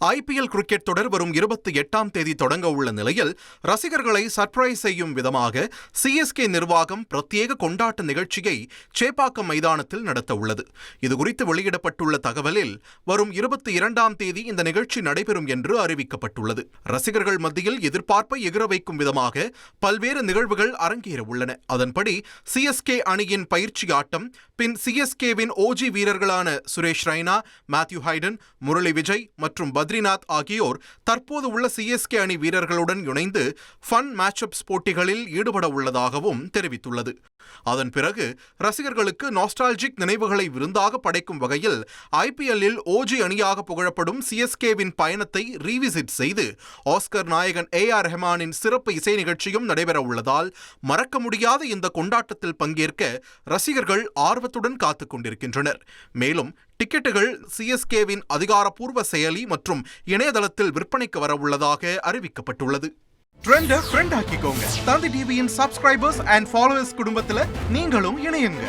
IPL cricket தொடர் வரும் 28ஆம் தேதி தொடங்க உள்ள நிலையில் ரசிகர்களை சர்ப்ரைஸ் செய்யும் விதமாக CSK நிர்வாகம் பிரத்யேக கொண்டாட்ட நிகழ்ச்சியை சேப்பாக்கம் மைதானத்தில் நடத்த உள்ளது. இதுகுறித்து வெளியிடப்பட்டுள்ள தகவலில் வரும் 22ஆம் தேதி இந்த நிகழ்ச்சி நடைபெறும் என்று அறிவிக்கப்பட்டுள்ளது. ரசிகர்கள் மத்தியில் எதிர்பார்ப்பை எகிர வைக்கும் விதமாக பல்வேறு நிகழ்வுகள் அரங்கேற உள்ளன. அதன்படி CSK அணியின் பயிற்சி ஆட்டம், பின் CSKவின் OG வீரர்களான சுரேஷ் ரெய்னா, மேத்யூ ஹைடன், முரளி விஜய் மற்றும் பத்ரிநாத் ஆகியோர் தற்போது உள்ள CSK அணி வீரர்களுடன் இணைந்து ஃபன் மேட்சப்ஸ் போட்டிகளில் ஈடுபட உள்ளதாகவும் தெரிவித்துள்ளது. அதன் பிறகு ரசிகர்களுக்கு நாஸ்டால்ஜிக் நினைவுகளை விருந்தாக படைக்கும் வகையில் IPLலில் OG அணியாக புகழப்படும் CSKவின் பயணத்தை ரீவிசிட் செய்து ஆஸ்கர் நாயகன் AR ரஹ்மானின் சிறப்பு இசை நிகழ்ச்சியும் நடைபெற உள்ளதால் மறக்க முடியாத இந்த கொண்டாட்டத்தில் பங்கேற்க ரசிகர்கள் ஆர்வத்துடன் காத்துக் கொண்டிருக்கின்றனர். மேலும் டிக்கெட்டுகள் CSKவின் அதிகாரப்பூர்வ செயலி மற்றும் இணையதளத்தில் விற்பனைக்கு வர உள்ளதாக அறிவிக்கப்பட்டுள்ளது. ட்ரெண்டை ஃப்ரெண்ட் ஆக்கிக்கோங்க. தந்தி டிவியின் சப்ஸ்கிரைபர்ஸ் அண்ட் ஃபாலோவர்ஸ் குடும்பத்தில் நீங்களும் இணையுங்க.